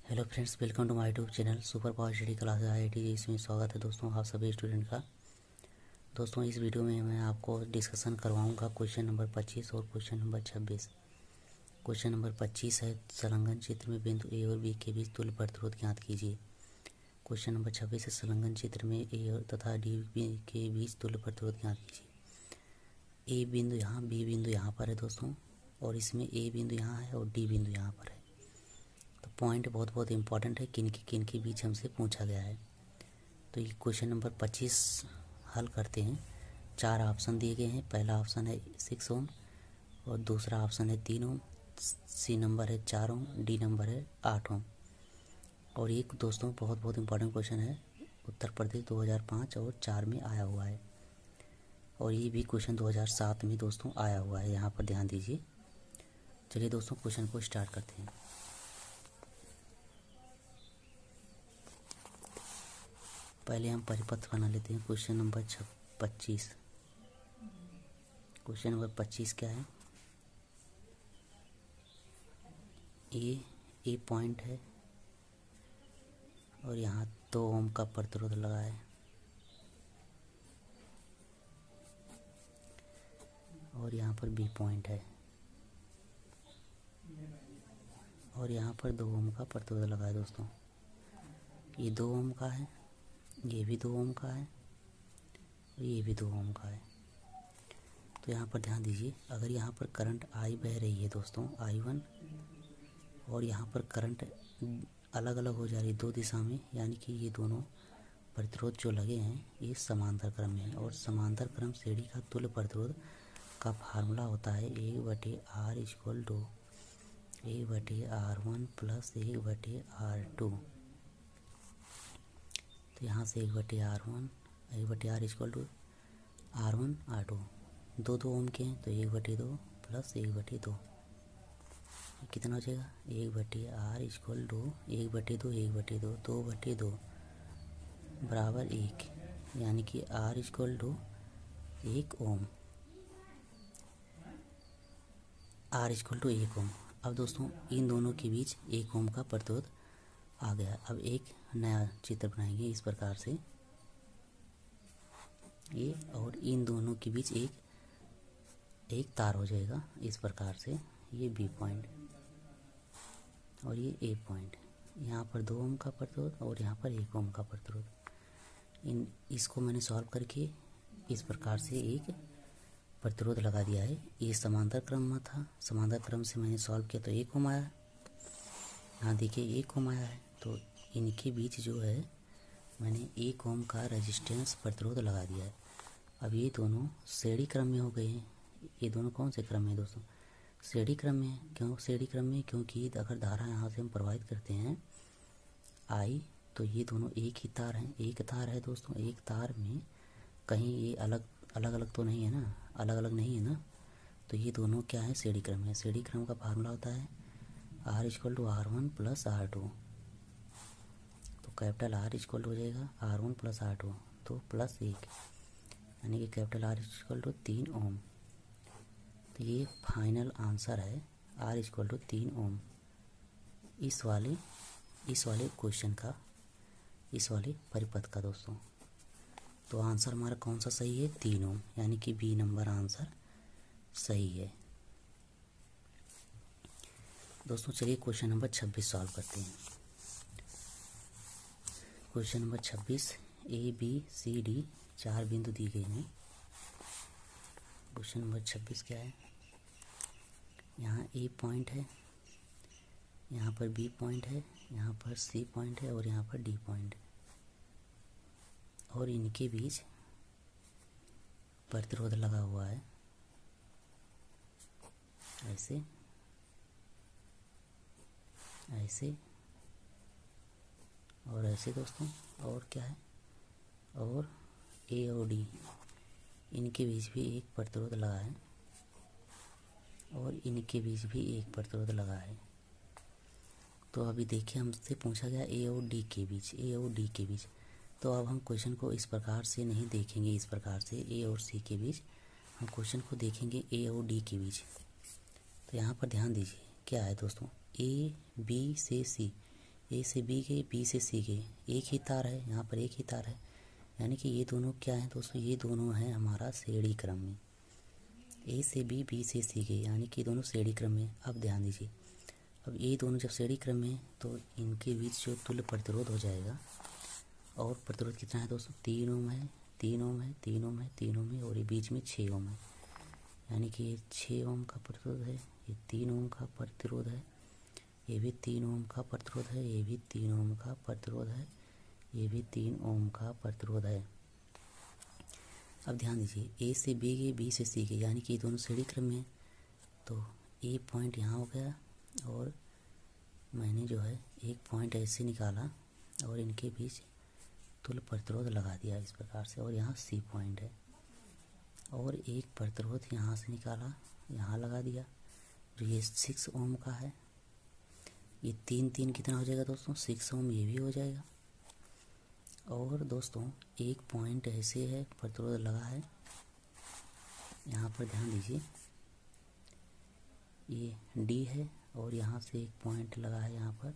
Hello friends, welcome to my YouTube channel super power study class IIT। इसमें स्वागत है दोस्तों आप सभी स्टूडेंट का। दोस्तों इस वीडियो में मैं आपको डिस्कशन करवाऊंगा क्वेश्चन नंबर 25 और क्वेश्चन नंबर 26। क्वेश्चन नंबर 25 है संलग्न चित्र में बिंदु ए और बी के बीच तुल्य प्रतिरोध ज्ञात कीजिए। क्वेश्चन नंबर 26 है संलग्न चित्र में ए और तथा डी के बीच तुल्य प्रतिरोध ज्ञात कीजिए। ए बिंदु यहाँ, बी बिंदु यहाँ पर है दोस्तों, और इसमें ए बिंदु यहाँ है और डी बिंदु यहाँ पर है। तो पॉइंट बहुत इंपॉर्टेंट है, किन के बीच हमसे पूछा गया है। तो ये क्वेश्चन नंबर 25 हल करते हैं। 4 ऑप्शन दिए गए हैं। पहला ऑप्शन है 6 ओम और दूसरा ऑप्शन है 3 ओम, सी नंबर है 4 ओम, डी नंबर है 8 ओम। और ये दोस्तों बहुत इंपॉर्टेंट क्वेश्चन है, उत्तर प्रदेश 2005 और 4 में आया हुआ है, और ये भी क्वेश्चन 2007 में दोस्तों आया हुआ है। यहाँ पर ध्यान दीजिए। चलिए दोस्तों क्वेश्चन को स्टार्ट करते हैं। पहले हम परिपथ बना लेते हैं। Question number 25। क्वेश्चन नंबर 25 क्या है? ए पॉइंट है और यहाँ 2 ओम का प्रतिरोध लगा है, और यहाँ पर बी पॉइंट है और यहाँ पर 2 ओम का प्रतिरोध लगा है दोस्तों। ये 2 ओम का है, ये भी 2 ओम का है और ये भी 2 ओम का है। तो यहाँ पर ध्यान दीजिए, अगर यहाँ पर करंट आई बह रही है दोस्तों I1, और यहाँ पर करंट अलग अलग हो जा रही है 2 दिशा में, यानी कि ये दोनों प्रतिरोध जो लगे हैं ये समांतर क्रम में है। और समांतर क्रम श्रेणी का तुल्य प्रतिरोध का फार्मूला होता है 1/R = 1/R1 + 1/R2। तो यहाँ से 1/R1 1/R = R1 R2, 2 ओम के हैं तो 1/2 + 1/2 कितना हो जाएगा? 1/R = 1/2 1/2 2/2 बराबर 1, यानी कि R = 1 ओम। R = 1 ओम। अब दोस्तों इन दोनों के बीच 1 ओम का प्रतिरोध आ गया। अब एक नया चित्र बनाएंगे इस प्रकार से, ये और इन दोनों के बीच एक तार हो जाएगा इस प्रकार से। ये बी पॉइंट और ये ए पॉइंट। यहाँ पर 2 ओम का प्रतिरोध और यहाँ पर 1 ओम का प्रतिरोध। इसको मैंने सॉल्व करके इस प्रकार से एक प्रतिरोध लगा दिया है। ये समांतर क्रम में था, समांतर क्रम से मैंने सॉल्व किया तो 1 ओम आया। यहाँ देखिए 1 ओम आया है, तो इनके बीच जो है मैंने 1 ओम का रेजिस्टेंस प्रतिरोध लगा दिया है। अब ये दोनों श्रेणी क्रम में हो गए हैं। ये दोनों कौन से क्रम में दोस्तों? श्रेणी क्रम में। क्यों श्रेणी क्रम में? क्योंकि अगर धारा यहाँ से हम प्रवाहित करते हैं I, तो ये दोनों एक ही तार हैं। एक तार है दोस्तों, एक तार में कहीं ये अलग तो नहीं है ना, अलग नहीं है ना। तो ये दोनों क्या है? श्रेणी क्रम है। श्रेणी क्रम का फार्मूला होता है R = R1 + R2। तो कैपिटल R = हो जाएगा R1 + R2 तो +1, यानी कि कैपिटल R = 3 ओम। तो ये फाइनल आंसर है R = 3 ओम इस वाले क्वेश्चन का, इस वाले परिपथ का दोस्तों। तो आंसर हमारा कौन सा सही है? 3 ओम, यानी कि बी नंबर आंसर सही है दोस्तों। चलिए क्वेश्चन नंबर 26 सॉल्व करते हैं। क्वेश्चन नंबर 26, ABCD 4 बिंदु दी गई हैं। क्वेश्चन नंबर 26 क्या है? यहाँ A पॉइंट है, यहाँ पर B पॉइंट है, यहाँ पर C पॉइंट है और यहाँ पर D पॉइंट है, और इनके बीच प्रतिरोध लगा हुआ है ऐसे ऐसे और ऐसे दोस्तों। और क्या है? और A और D इनके बीच भी एक प्रतिरोध लगा है, और इनके बीच भी एक प्रतिरोध लगा है। तो अभी देखिए हमसे पूछा गया A और D के बीच, A और D के बीच। तो अब हम क्वेश्चन को इस प्रकार से नहीं देखेंगे, इस प्रकार से A और C के बीच, हम क्वेश्चन को देखेंगे A और D के बीच। तो यहाँ पर ध्यान दीजिए क्या है दोस्तों, A B से C ए से बी गए, बी से सी गए, एक ही तार है, यहाँ पर एक ही तार है, यानी कि ये दोनों क्या है दोस्तों, ये दोनों हैं हमारा श्रेणी क्रम में। ए से बी, बी से सी गए, यानी कि दोनों श्रेणी क्रम में। अब ध्यान दीजिए, अब ये दोनों जब श्रेणी क्रम में तो इनके बीच जो तुल्य प्रतिरोध हो जाएगा, और प्रतिरोध कितना है दोस्तों, 3 ओम है, 3 ओम है, 3 ओम है, 3 ओम है, और ये बीच में 6 ओम है, यानी कि ये 6 ओम का प्रतिरोध है, ये 3 ओम का प्रतिरोध है, ये भी 3 ओम का प्रतिरोध है, ये भी 3 ओम का प्रतिरोध है, ये भी 3 ओम का प्रतिरोध है। अब ध्यान दीजिए, ए से बी गए, बी से सी गए, यानी कि ये दोनों श्रेणी क्रम में, तो ए पॉइंट यहाँ हो गया, और मैंने जो है एक पॉइंट ऐसे निकाला और इनके बीच तुल्य प्रतिरोध लगा दिया इस प्रकार से, और यहाँ सी पॉइंट है, और एक प्रतिरोध यहाँ से निकाला, यहाँ लगा दिया, जो ये 6 ओम का है। ये 3 कितना हो जाएगा दोस्तों, 6 ओम ये भी हो जाएगा। और दोस्तों एक पॉइंट ऐसे है, प्रतिरोध लगा है, यहाँ पर ध्यान दीजिए, ये डी है, और यहाँ से एक पॉइंट लगा है, यहाँ पर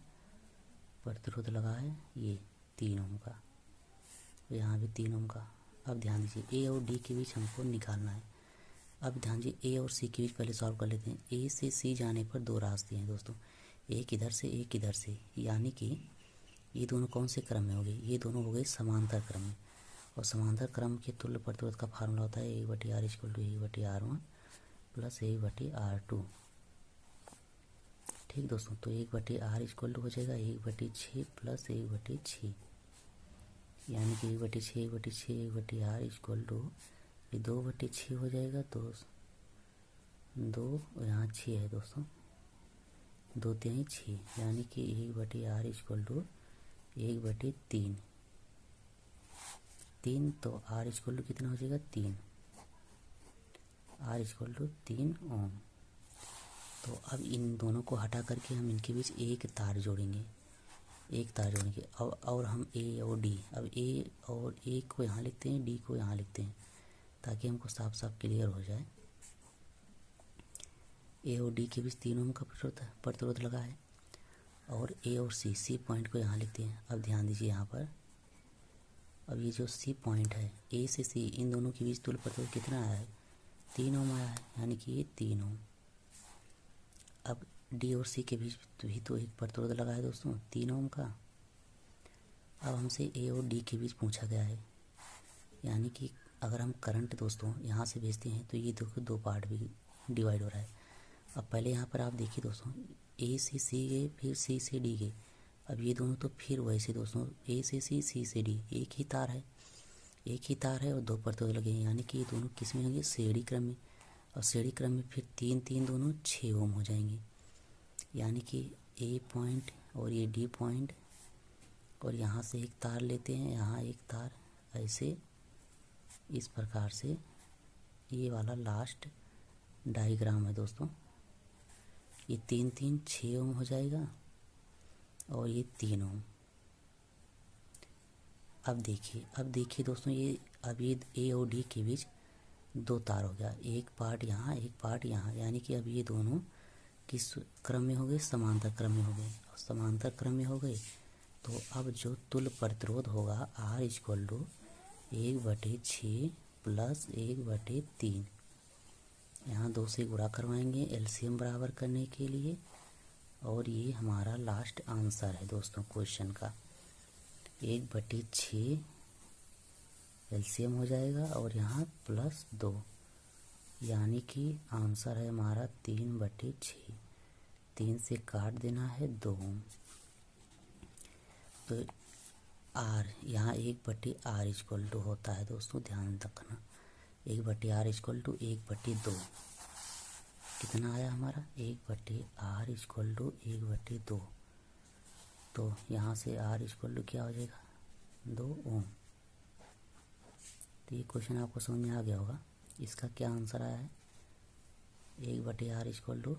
प्रतिरोध लगा है, ये 3 ओम का, यहाँ भी 3 ओम का। अब ध्यान दीजिए, ए और डी के बीच हमको निकालना है। अब ध्यान दीजिए, ए और सी के बीच पहले सॉल्व कर लेते हैं। ए से सी जाने पर 2 रास्ते हैं दोस्तों, एक इधर से, एक इधर से, यानी कि ये दोनों कौन से क्रम में हो गए, ये दोनों हो गए समांतर क्रम में। और समांतर क्रम के तुल्य प्रतिरोध का फार्मूला होता है 1/r = 1/r1 + 1/r2। ठीक दोस्तों, तो 1/r = हो जाएगा 1/6 + 1/6, यानी कि 1/6, 1/6, 1/r = ये 2/6 हो जाएगा, तो 2 यहाँ 6 है दोस्तों, 2×3 6, यानी कि 1/r = 1/3, 3, तो r = कितना हो जाएगा 3, r = 3 ओम। तो अब इन दोनों को हटा करके हम इनके बीच एक तार जोड़ेंगे, एक तार जोड़ेंगे। और हम ए और डी, अब ए और ए को यहाँ लिखते हैं, डी को यहाँ लिखते हैं, ताकि हमको साफ साफ क्लियर हो जाए। ए और डी के बीच 3 ओम का प्रतिरोध लगा है, और ए और सी पॉइंट को यहाँ लिखते हैं। अब ध्यान दीजिए यहाँ पर, अब ये जो सी पॉइंट है, ए से सी, इन दोनों के बीच तुल्य प्रतिरोध कितना आया है, 3 ओम आया है, यानी कि ये 3 ओम। अब डी और सी के बीच भी तो एक प्रतिरोध लगा है दोस्तों, 3 ओम का। अब हमसे ए और डी के बीच पूछा गया है, यानी कि अगर हम करंट दोस्तों यहाँ से भेजते हैं तो ये देखो 2 पार्ट भी डिवाइड हो रहा है। अब पहले यहाँ पर आप देखिए दोस्तों, ए से सी गए, फिर सी से डी गए। अब ये दोनों तो फिर वैसे दोस्तों, ए से सी से डी, एक ही तार है, एक ही तार है, और 2 प्रतिरोध लगे हैं, यानी कि ये दोनों किस में होंगे, श्रेणी क्रम में। और श्रेणी क्रम में फिर 3 दोनों 6 ओम हो जाएंगे, यानी कि ए पॉइंट और ये डी पॉइंट, और यहाँ से एक तार लेते हैं, यहाँ एक तार, ऐसे इस प्रकार से ये वाला लास्ट डायग्राम है दोस्तों। ये 3 6 ओम हो जाएगा, और ये 3 ओम। अब देखिए दोस्तों, ये अब ये ए और डी के बीच 2 तार हो गया, एक पार्ट यहाँ, एक पार्ट यहाँ, यानी कि अब ये दोनों किस क्रम में हो गए, समांतर क्रम में हो गए। और समांतर क्रम में हो गए तो अब जो तुल्य प्रतिरोध होगा R = 1/6 + 1/3, यहाँ 2 से गुणा करवाएंगे एलसीएम बराबर करने के लिए, और ये हमारा लास्ट आंसर है दोस्तों क्वेश्चन का। 1/6 एलसीएम हो जाएगा, और यहाँ +2, यानी कि आंसर है हमारा 3/6। 3 से काट देना है 2। तो R यहाँ 1/r = होता है दोस्तों, ध्यान रखना, 1/r = 1/2। कितना आया हमारा, 1/r = 1/2। तो यहाँ से R = क्या हो जाएगा, 2 ओम। तो ये क्वेश्चन आपको समझ में आ गया होगा। इसका क्या आंसर आया है, 1/r =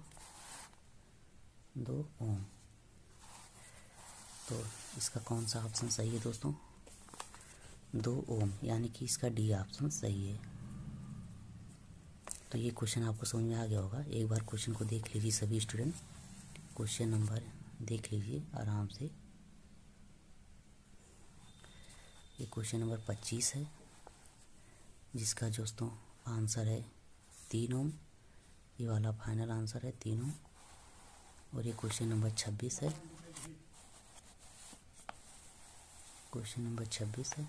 2 ओम। तो इसका कौन सा ऑप्शन सही है दोस्तों, 2 ओम, यानी कि इसका डी ऑप्शन सही है। तो ये क्वेश्चन आपको समझ में आ गया होगा। एक बार क्वेश्चन को देख लीजिए सभी स्टूडेंट, क्वेश्चन नंबर देख लीजिए आराम से। ये क्वेश्चन नंबर 25 है, जिसका दोस्तों आंसर है 3 ओम। ये वाला फाइनल आंसर है 3 ओम। और ये क्वेश्चन नंबर 26 है, क्वेश्चन नंबर 26 है,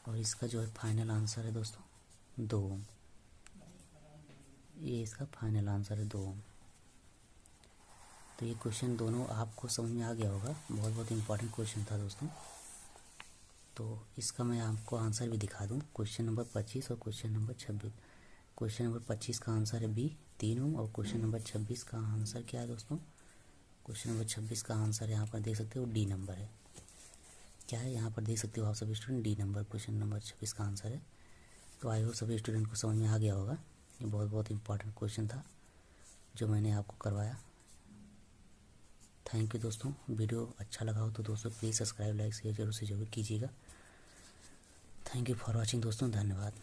और इसका जो है फाइनल आंसर है दोस्तों 2 ओम। ये इसका फाइनल आंसर है 2 ओम। तो ये क्वेश्चन दोनों आपको समझ में आ गया होगा, बहुत इम्पोर्टेंट क्वेश्चन था दोस्तों। तो इसका मैं आपको आंसर भी दिखा दूं, क्वेश्चन नंबर 25 और क्वेश्चन नंबर 26। क्वेश्चन नंबर 25 का आंसर है बी 3 ओम, और क्वेश्चन नंबर 26 का आंसर क्या है दोस्तों? क्वेश्चन नंबर 26 का आंसर यहाँ पर देख सकते हो डी नंबर है। क्या है यहाँ पर देख सकते हो आप सभी student, D number question number 26 का आंसर है। तो आई होप सभी स्टूडेंट को समझ में आ गया होगा। ये बहुत इंपॉर्टेंट क्वेश्चन था जो मैंने आपको करवाया। थैंक यू दोस्तों। वीडियो अच्छा लगा हो तो दोस्तों प्लीज़ सब्सक्राइब, लाइक, शेयर जरूर से जरूर कीजिएगा। थैंक यू फॉर वॉचिंग दोस्तों, धन्यवाद।